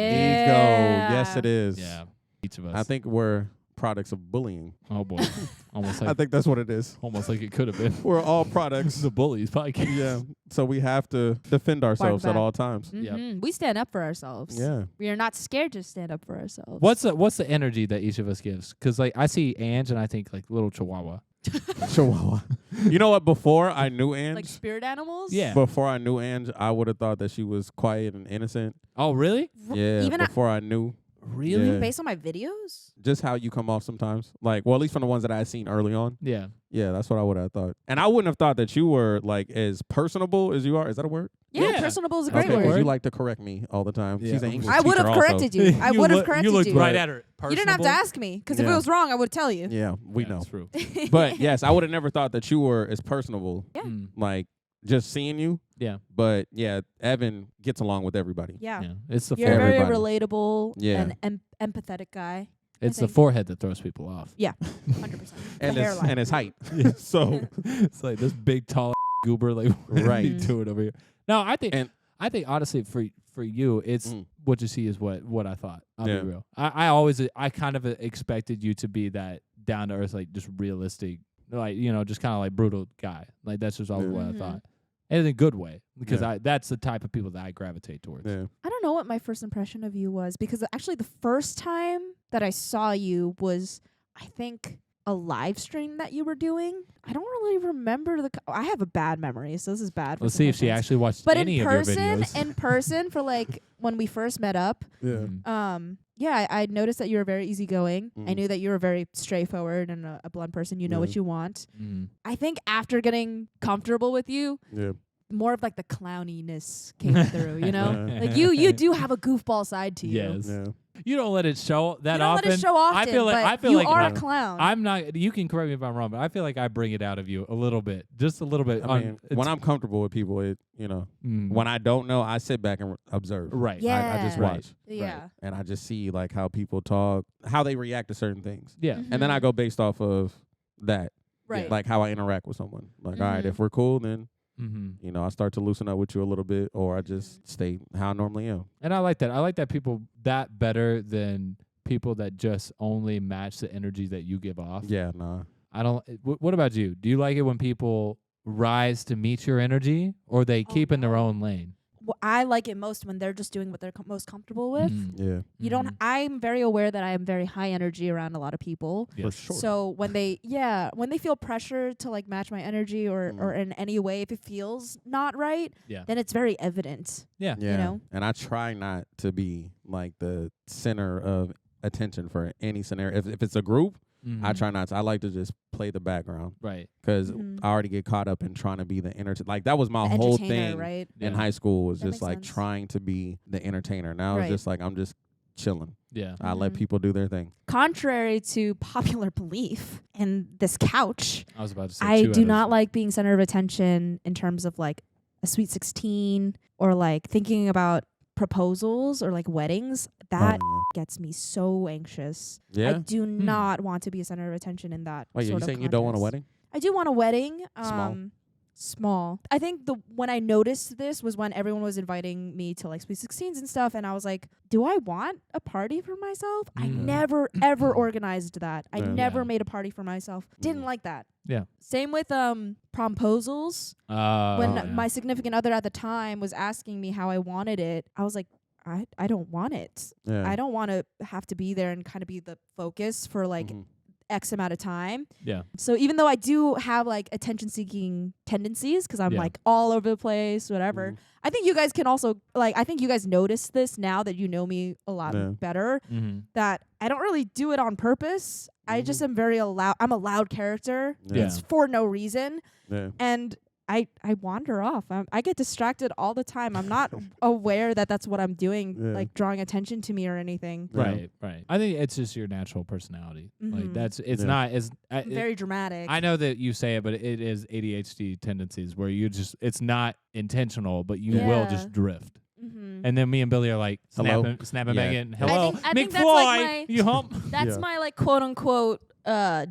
Ego. Yes, it is. what it is. Yeah. Each of us. I think we're products of bullying. Oh boy. Almost I like think that's what it is. almost like it could have been. We're all products. The bullies podcast. Yeah. So we have to defend ourselves at back. all times. Yep. Mhm. We stand up for ourselves. Yeah. We are not scared to stand up for ourselves. What's the energy that each of us gives? Because like I see Ange and I think like little Chihuahua. Chihuahua. You know what? Before I knew Ange, Like spirit animals? Yeah. before I knew Ange, I would have thought that she was quiet and innocent. Oh really? Yeah. Even before I knew. Really? Yeah. Based on my videos? Just how you come off sometimes. Like, well, at least from the ones that I had seen early on. Yeah. Yeah, that's what I would have thought. And I wouldn't have thought that you were like as personable as you are. Is that a word? Yeah, Yeah. personable is a great Okay, 'cause word. you like to correct me all the time. Yeah. She's an English I would teacher have also. corrected you. I would have corrected You looked you. right at her. You didn't have to ask me, because if it Yeah. was wrong, I would tell you. Yeah, we know. That's true. But yes, I would have never thought that you were as personable. Yeah. Mm. Like just seeing you. Yeah. But yeah, Evan gets along with everybody. Yeah. Yeah. It's the You're a forehead. very Everybody. relatable Yeah. and empathetic guy. It's the think. forehead that throws people off. 100%. And the his hairline. and his height. So It's like this big tall goober like what are you Right. doing over here. No, I think And- honestly for you it's Mm. what you see is what I thought. I'll Yeah. be real. I kind of expected you to be that down to earth, like just realistic, like just kind of like brutal guy. Like that's just always Yeah. what I Mhm. thought. And in a good way, because Yeah. that's the type of people that I gravitate towards. yeah. I don't know what my first impression of you was, because actually the first time that I saw you was, I think, a live stream that you were doing. I don't really remember I have a bad memory, so this is bad. Let's see if she actually watched But any in of your person, videos. for like when we first met up, Yeah. yeah, I noticed that you were very easygoing. I Mhm. knew that you were very straightforward and a blunt person. You know Yeah. what you want. Mm. I think after getting comfortable with you, Yeah. more of like the clowniness came through, you know? Yeah. Like you do have a goofball side to you. Yes. Yeah. You don't let it show that You don't often. let it show often, I feel like but you are I- a clown. I'm not. You can correct me if I'm wrong, but I feel like I bring it out of you a little bit, just a little bit. I mean, when I'm comfortable with people, when I don't know, I sit back and observe. right, Yeah. I just Right. watch. yeah. And I just see like how people talk, how they react to certain things. yeah, And then I Mhm. go based off of that. Right. Like how I interact with someone. Like, all right, Mhm. if we're cool, then, mm-hmm. I start to loosen up with you a little bit, or I just stay how I normally am. And I like that. I like that people that better than people that just only match the energy that you give off. Yeah, nah. I don't. What about you? Do you like it when people rise to meet your energy, or they Oh, keep in their no. own lane? Well, I like it most when they're just doing what they're most comfortable with. Mhm. Yeah. You don't. Mhm. I'm very aware that I am very high energy around a lot of people. Yes. For sure. So when they feel pressure to like match my energy or Mm. in any way, if it feels not right, Yeah. then it's very evident. Yeah. Yeah. know? And I try not to be like the center of attention for any scenario. If it's a group, I Mhm. try not to. I like to just play the background Right. because Mhm. I already get caught up in trying to be the entertainer. Like that was my The whole entertainer, thing right? in Yeah. high school was That just makes like sense. trying to be the entertainer. Now Right. it's just like I'm just chilling. Yeah. I let Mhm. people do their thing. Contrary to popular belief in this couch, I was about to say. I two do out of- not like being center of attention in terms of like a sweet 16 or like thinking about proposals or like weddings. That gets me so anxious. yeah. I Yeah. do not want to be a center of attention in that. Wait, you sort of saying you don't want a context. wedding? I do want a wedding. Small? Small. I think when I noticed this was when everyone was inviting me to like Sweet 16s and stuff, and I was like, do I want a party for myself? I Mm. never ever organized that. I Yeah. never Yeah. made a party for myself. Didn't Mm. like that. Yeah. Same with promposals. When yeah. my significant other at the time was asking me how I wanted it, I was like, I don't want it. Yeah. I don't want to have to be there and kind of be the focus for like Mhm. X amount of time. Yeah. So even though I do have like attention seeking tendencies, because I'm Yeah. like all over the place, whatever, Mhm. I think you guys can also like, I think you guys notice this now that you know me a lot Yeah. better, Mm-hmm. that I don't really do it on purpose. I just am very loud. I'm a loud character. Yeah. It's for no reason. Yeah. And I wander off. I get distracted all the time. I'm not aware that that's what I'm doing, Yeah. like drawing attention to me or anything. Yeah. Right. Right. I think it's just your natural personality. Like Mhm. it's Yeah. not as I'm very dramatic. I know that you say it, but it is ADHD tendencies where it's not intentional, but you will Yeah. just drift. Mhm. And then me and Billy are like Hello? snapping back Yeah. in. Hello, I think that's like McFly, you hump. That's Yeah. my like quote unquote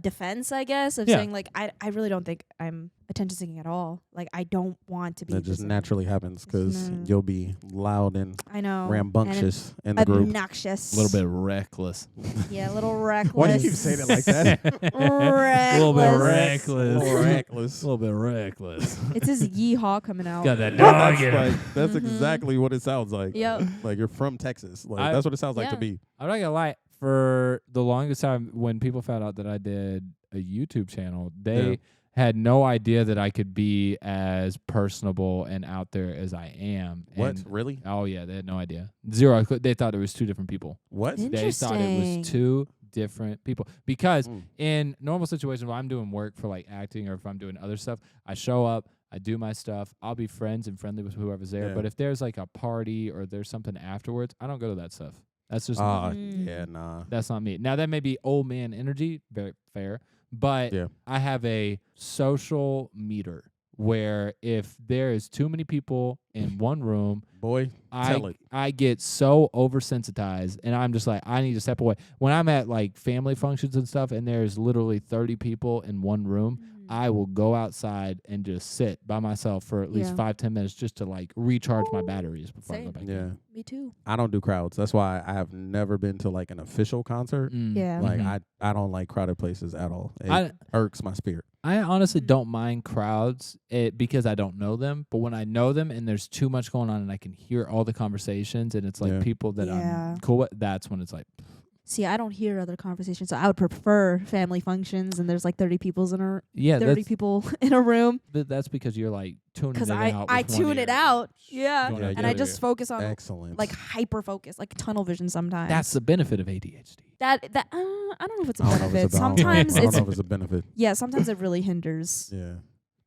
defense, I guess, of Yeah. saying like I really don't think I'm attention seeking at all. Like I don't want to be. That just this- naturally happens because No. you'll be loud and I know. rambunctious in the And group. obnoxious. A little bit reckless. Yeah, a little reckless. Why do you keep saying it like that? A little bit Reckless. reckless. Reckless. A little bit reckless. It's his yeehaw coming out. Got that dog That's in him. that's Mhm. exactly what it sounds like. Yep. Like you're from Texas. Like I- that's what it sounds like to Yeah. be. I'm not gonna lie. For the longest time, when people found out that I did a YouTube channel, they Yeah. had no idea that I could be as personable and out there as I am. What? And Really? oh yeah, they had no idea. Zero. They thought it was two different people. What? They thought it Interesting. was two different people. Because Mm. in normal situations where I'm doing work for like acting or if I'm doing other stuff, I show up, I do my stuff, I'll be friends and friendly with whoever's there. Yeah. But if there's like a party or there's something afterwards, I don't go to that stuff. That's just Yeah, nah. that's not me. Now that may be old man energy, very fair, but Yeah. I have a social meter where if there is too many people in one room, Boy, tell it. I get so oversensitized and I'm just like, I need to step away. When I'm at like family functions and stuff and there's literally 30 people in one room, I will go outside and just sit by myself for at least Yeah. 5-10 minutes just to like recharge my batteries before I go Same. back Yeah. in. Me too. I don't do crowds. That's why I have never been to like an official concert. Mm. Yeah. Like Mhm. I don't like crowded places at all. It I irks my spirit. I honestly Mm. don't mind crowds because I don't know them. But when I know them and there's too much going on and I can hear all the conversations and it's like Yeah. people that Yeah. I'm cool with, that's when it's like, See, I don't hear other conversations, so I would prefer family functions and there's like 30 people's in a yeah, 30 people in a room that's because you're like tuning it because out. I with one tune it ear. out. Yeah. Going Yeah, out And the I other just ear. focus on Excellent. like hyper focus, like tunnel vision sometimes. That's the benefit of ADHD. that I don't know if it's a I don't know if benefit. it's a- I don't know- Sometimes I don't it's know if it's a benefit. yeah, sometimes it really hinders. Yeah.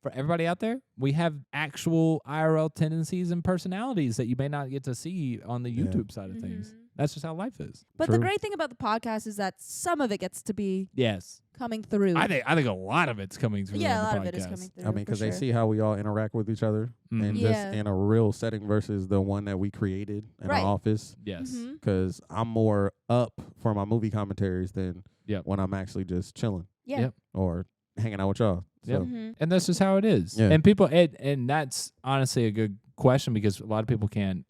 For everybody out there, we have actual IRL tendencies and personalities that you may not get to see on the Yeah. YouTube side of things. Mhm. That's just how life is. But the True. great thing about the podcast is that some of it gets to be Yes. coming through. I think a lot of it's coming through. yeah, on a lot the of it is podcast. coming through. I mean, for because they sure. see how we all interact with each other and Mhm. just Yeah. in a real setting versus the one that we created in Right. our office. Yes. Mhm. Because I'm more up for my movie commentaries than Yep. when I'm actually just chilling Yeah. Yep. or hanging out with y'all. Yep. So, Mhm. And that's just how it is. Yeah. And people, and that's honestly a good question because a lot of people can't,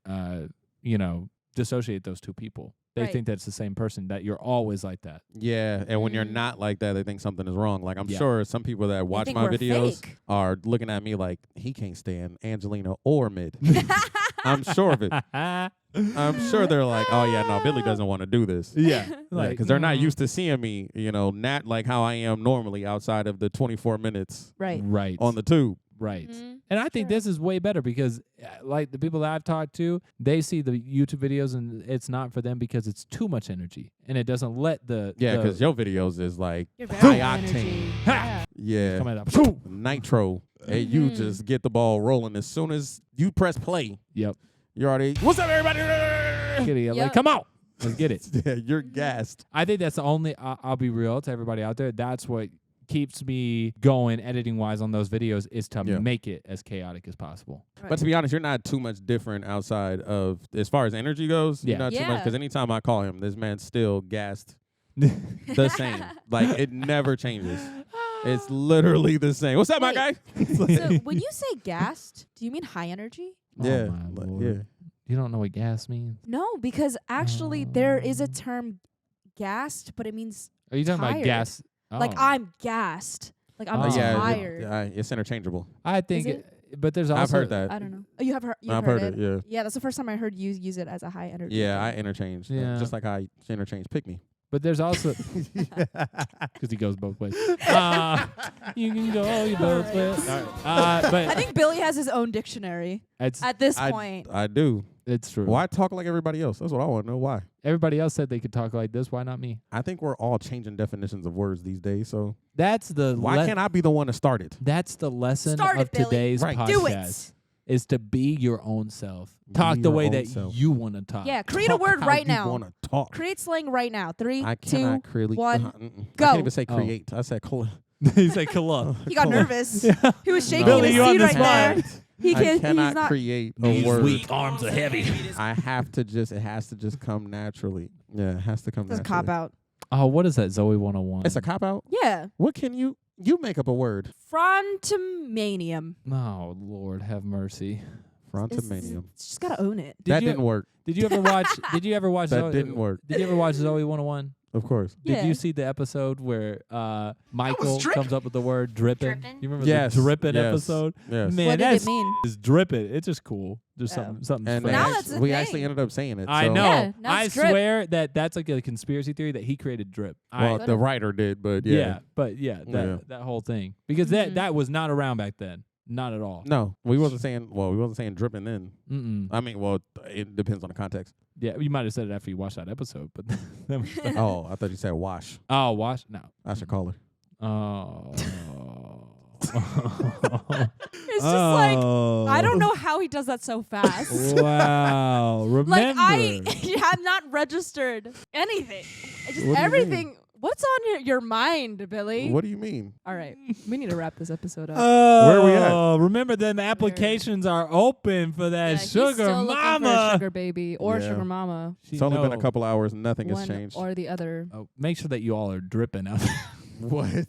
dissociate those two people. They Right. think that's the same person, that you're always like that. yeah. And when you're Mhm. not like that, they think something is wrong. Like, I'm Yeah. sure some people that watch think my we're videos fake. are looking at me like, he can't stand Angelina or Mid. I'm sure of it. I'm sure they're like, oh, yeah, no, Billy doesn't want to do this. Yeah. Because they're not mm, used to seeing me, not like how I am normally outside of the 24 minutes Right. Right. on the tube. Right. Mhm. And I think Sure. this is way better because, like, the people that I've talked to, they see the YouTube videos and it's not for them because it's too much energy and it doesn't let the Yeah, the- because your videos is like You're high very octane. energy. Ha! Yeah. Yeah, come out. nitro, and you Mhm. just get the ball rolling as soon as you press play. Yep. You're already. What's up, everybody? Get it. Like, Yep. come on, let's get it. Yeah, you're Mhm. gassed. I think that's the only. I'll be real to everybody out there. That's what keeps me going editing wise on those videos is to Yeah. make it as chaotic as possible. But to be honest, you're not too much different outside of as far as energy goes. Yeah. You're not too much Yeah. because anytime I call him, this man's still gassed. The same. Like it never changes. It's literally the same. What's up, my guy? So when you say gassed, do you mean high energy? Yeah, Oh my like, Lord. yeah. You don't know what gas means? No, because actually there is a term gassed, but it means Are you talking about Tired. gas? like Oh. I'm gassed. Like I'm Oh. tired. It's interchangeable. I think, it? but there's also I've heard that. I don't know. Oh, you have heard I've heard it. Yeah. Yeah, that's the first time I heard you use it as a high energy. Yeah, I thing. interchange. Yeah. Just like I interchange pick me. But there's also because he goes both ways. You can go you both ways. But I think Billy has his own dictionary it's at this I- point. I do. it's true. Why talk like everybody else? That's what I want to know. Why? Everybody else said they could talk like this. Why not me? I think we're all changing definitions of words these days. So That's the why can't I be the one to start it? That's the lesson Start of it, Billy. today's Right. podcast. Do it. Is to be your own self. Be Talk the your way own that self. you want to talk. Yeah, create Talk a word how right you now. Want to talk? Create slang right now. 3, I 2. cannot create. 1, I go. can't even say Oh. create. I said He's like, "Hello." He got nervous. He was shaking Billy, his you on seat this right there. spot. He I can. cannot He's not. create a word. arms are heavy. I have to just. It has to just come naturally. Yeah, it has to come That's a naturally. cop out. Oh, what is that? Zoe 101. It's a cop out. Yeah. What can you make up a word? Frontomanium. Oh Lord, have mercy. Frontomanium. Just gotta own it. Did That you, didn't work. Did you ever watch? Did you ever watch? That Zoe, didn't work. Did you ever watch Zoe 101? Of course. Yeah. Did you see the episode where Michael comes up with the word dripping? Drippin'? You remember Yes. the dripping Yes. episode? Yes. Man, What did that's it mean? is dripping. It's just cool. Just Oh. something And fresh. Now that's a we thing. actually ended up saying it. I so- know. Yeah, now I it's drip. swear that's like a conspiracy theory that he created drip. Well, I- the writer did, but yeah, but that Yeah. that whole thing because Mhm. that was not around back then, not at all. No, we wasn't saying dripping then. Mm-mm. I mean, well, it depends on the context. Yeah, you might have said it after you watched that episode, but that was Oh, I thought you said wash. oh, wash no. I should call her. Oh. It's just like I don't know how he does that so fast. Wow. Remember. Like I have not registered anything. I just What do you everything. What's on your mind, Billy? What do you mean? All right, we need to wrap this episode up. Where are we at? Remember, them applications are open for that Yeah, he's still sugar looking for a mama. sugar baby or Yeah. sugar mama. It's only been a No. couple hours. Nothing has One changed. or the other. Oh, make sure that you all are dripping out. What?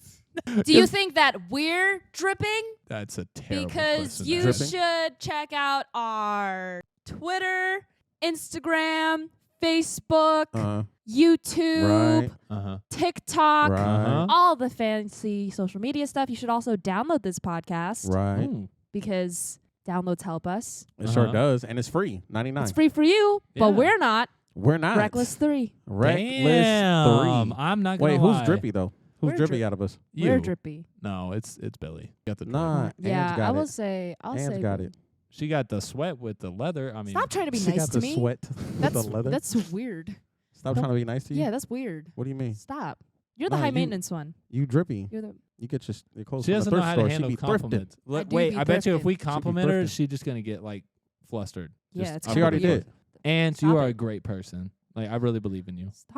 Do you think that we're dripping? That's a terrible Because question. you Dripping? should check out our Twitter, Instagram, Facebook, YouTube, Right. Uh-huh. TikTok, Right. Uh-huh. all the fancy social media stuff. You should also download this podcast Right. Ooh. because downloads help us. It sure Uh-huh. does, and it's free. 99. It's free for you, but Yeah. we're not. We're not Reckless 3. Reckless Damn, 3. I'm not gonna Wait, lie. who's drippy though? Who's We're drippy drip- out of us? You. We're drippy. No, it's Billy. Got the Nah, Yeah, Ange got I will it. say. I'll Ange say. got it. She got the sweat with the leather. I mean, Stop trying to be She nice got to the me. sweat with That's the leather. that's weird. Stop trying to be nice to you. Yeah, that's weird. What do you mean? Stop. You're the Nah, high you- maintenance one. You drippy. You're the. You get your clothes she from the doesn't know thrift how store. to She handle be thrifting. compliments. I do Wait, be I bet you if thrifting. we She be compliment her, thrifting. she's just gonna get like flustered. Yeah, Just it's I'm She already gonna be- did. And Stop you are it. a great person. Like I really believe in you. Stop.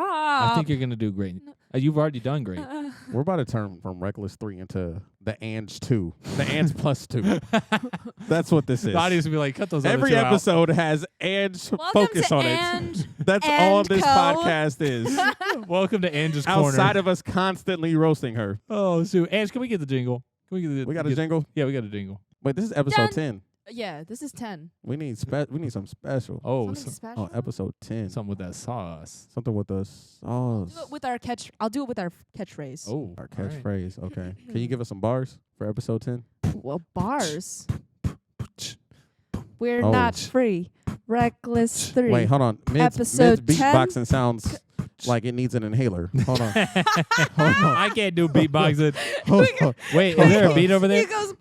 I think you're gonna do great. No. You've already done great. We're about to turn from Reckless 3 into the Ange 2. The Ange plus 2. That's what this is. The audience will be like, cut those other Every two out. episode has Ange Welcome focus to on it. Ange That's all and this Co. podcast is. Welcome to Angie's Corner. Outside of us constantly roasting her. Oh, shoot. Ange, can we get the jingle? Can we get the We got a jingle. Yeah, we got a jingle. Wait, this is episode Done. 10. Yeah, this is 10. We need some special. Oh, Something special. Oh, episode 10. something with that sauce. Something with the sauce. Do it with our catch. I'll do it with our catchphrase. Oh, Our all right. catchphrase. Okay. Can you give us some bars for episode 10? Well, bars. We're Oh. not free. Reckless 3. Wait, hold on. Mid's Episode 10? beatboxing sounds like it needs an inhaler. Hold on. I can't do beatboxing. Hold on. Wait, is there a beat over there? He goes.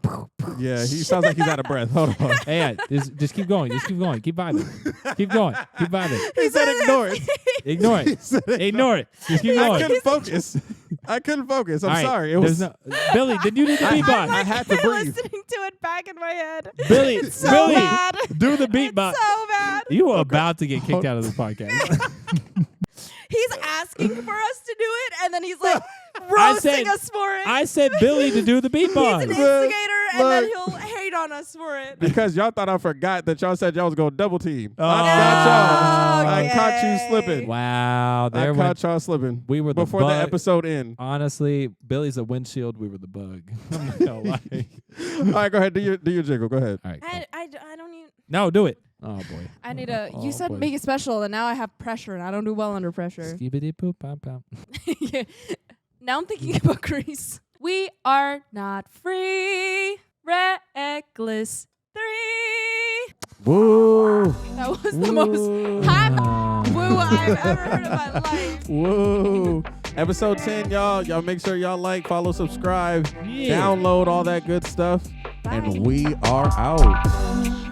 Yeah, he sounds like he's out of breath. Hold on. Hey, just keep going. Just keep going. Keep vibing. Keep going. Keep vibing. He said ignore it. Ignore He it. said Ignore it. Just keep I going. couldn't focus. I couldn't focus. I'm All right, sorry. It there's was Billy, did you do the I- beatbox? I had to breathe. listening to it back in my head. Billy, It's so Billy, bad. do the beatbox. It's so bad. You are about to get kicked out of this podcast. He's asking for us to do it, and then he's like roasting us for it. I said Billy to do the He's an beatbox. instigator, and then Look. he'll hate on us for it. because y'all thought I forgot that y'all said y'all was going to double team. Oh. I got y'all. I Okay. caught you slipping. Wow, I there went. caught y'all slipping We were the before the bug. episode end. Honestly, Billy's a windshield. We were the bug. I'm not gonna lie. All right, go ahead. Do your jingle. Go ahead. All right. Cool. I don't even. No, do it. Oh boy. I need a. Oh, You said boy. make it special, and now I have pressure, and I don't do well under pressure. Skibbity poop pop pop. Yeah. Now I'm thinking about Grease. We are not free. Reckless 3. Woo. That was the most hot Ah. woo I've ever heard in my life. Woo. Episode 10, y'all. Y'all make sure y'all like, follow, subscribe, Yeah. download all that good stuff. Bye. And we are out.